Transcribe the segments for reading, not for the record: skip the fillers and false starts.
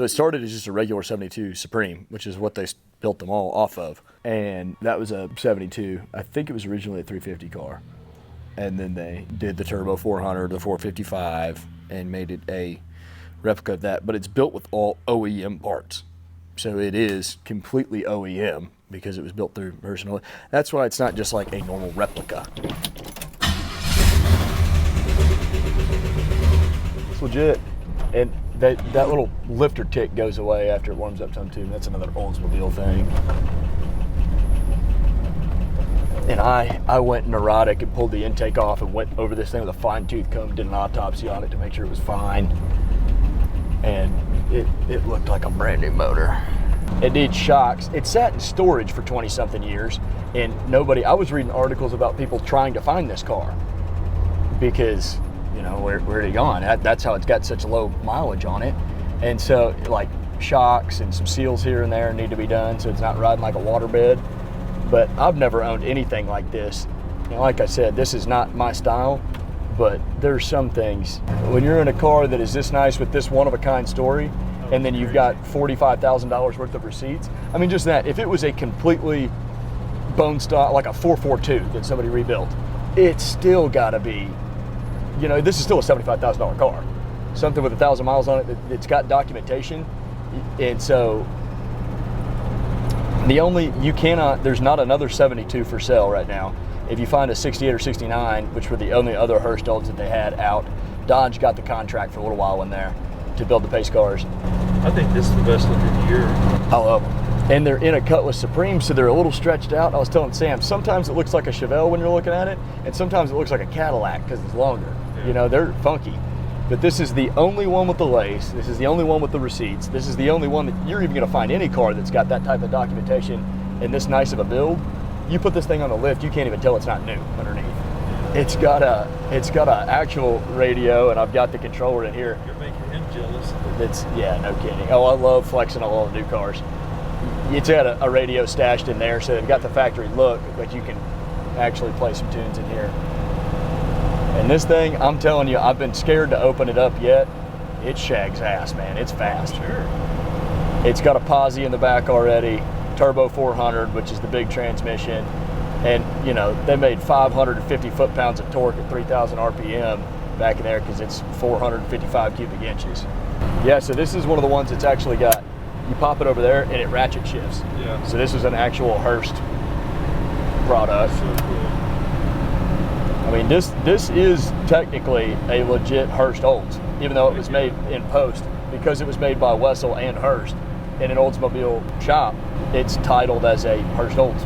So it started as just a regular 72 Supreme, which is what they built them all off of. And that was a 72. I think it was originally a 350 car. And then they did the Turbo 400, the 455, and made it a replica of that. But it's built with all OEM parts. So it is completely OEM because it was built through Hurst. That's why it's not just like a normal replica. It's legit. And that little lifter tick goes away after it warms up some too. That's another Oldsmobile thing. And I went neurotic and pulled the intake off and went over this thing with a fine tooth comb, did an autopsy on it to make sure it was fine. And it looked like a brand new motor. It needs shocks. It sat in storage for 20 something years, and I was reading articles about people trying to find this car because, you know, where had it gone? That's how it's got such low mileage on it. And so like shocks and some seals here and there need to be done so it's not riding like a waterbed. But I've never owned anything like this. And like I said, this is not my style, but there's some things. When you're in a car that is this nice with this one-of-a-kind story, and then you've got $45,000 worth of receipts, I mean, just that, if it was a completely bone stock, like a 442 that somebody rebuilt, it's still gotta be, you know, this is still a $75,000 car. Something with 1,000 miles on it that's got documentation. And so, there's not another 72 for sale right now. If you find a 68 or 69, which were the only other Hurst Olds that they had out, Dodge got the contract for a little while in there to build the pace cars. I think this is the best looking year. I love them. And they're in a Cutlass Supreme, so they're a little stretched out. I was telling Sam, sometimes it looks like a Chevelle when you're looking at it, and sometimes it looks like a Cadillac because it's longer. Yeah. You know, they're funky. But this is the only one with the lace. This is the only one with the receipts. This is the only one that you're even gonna find any car that's got that type of documentation and this nice of a build. You put this thing on the lift, you can't even tell it's not new underneath. It's got a actual radio, and I've got the controller in here. You're making him jealous. Yeah, no kidding. Oh, I love flexing on all the new cars. It's got a radio stashed in there, so they've got the factory look, but you can actually play some tunes in here. And this thing, I'm telling you, I've been scared to open it up yet. It shags ass, man. It's fast. Sure. It's got a posi in the back already, Turbo 400, which is the big transmission. And, you know, they made 550 foot-pounds of torque at 3,000 RPM back in there because it's 455 cubic inches. Yeah, so this is one of the ones that's actually got, you pop it over there and it ratchet shifts. Yeah. So this is an actual Hurst product. So cool. I mean, this is technically a legit Hurst Olds, even though it was made in post. Because it was made by Wessel and Hurst in an Oldsmobile shop, it's titled as a Hurst Olds.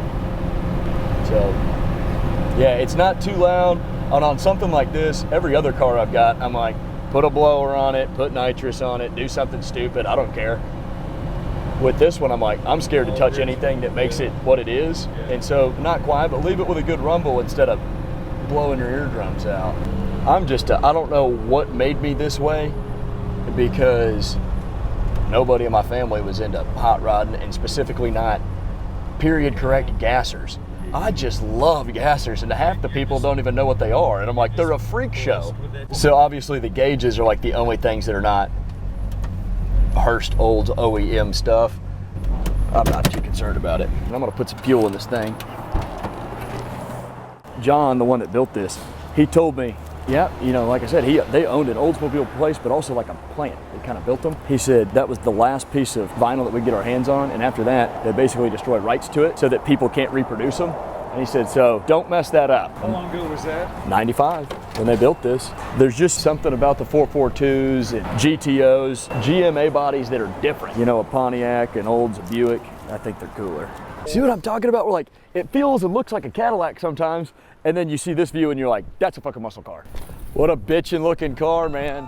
So, yeah, it's not too loud. And on something like this, every other car I've got, I'm like, put a blower on it, put nitrous on it, do something stupid, I don't care. With this one, I'm like, I'm scared to touch anything that makes it what it is. And so, not quiet, but leave it with a good rumble instead of blowing your eardrums out. I don't know what made me this way, because nobody in my family was into hot rodding, and specifically not period correct gassers. I just love gassers, and half the people don't even know what they are, and I'm like, they're a freak show. So obviously the gauges are like the only things that are not Hurst Olds OEM stuff. I'm not too concerned about it. And I'm gonna put some fuel in this thing. John, the one that built this, he told me, yeah, you know, like I said, they owned an Oldsmobile place, but also like a plant. They kind of built them. He said that was the last piece of vinyl that we get our hands on, and after that, they basically destroyed rights to it so that people can't reproduce them. And he said, so don't mess that up. How long ago was that? 95, when they built this. There's just something about the 442s and GTOs, GMA bodies that are different. You know, a Pontiac, an Olds, a Buick, I think they're cooler. See what I'm talking about? We're like, it feels and looks like a Cadillac sometimes, and then you see this view and you're like, that's a fucking muscle car. What a bitchin' looking car, man.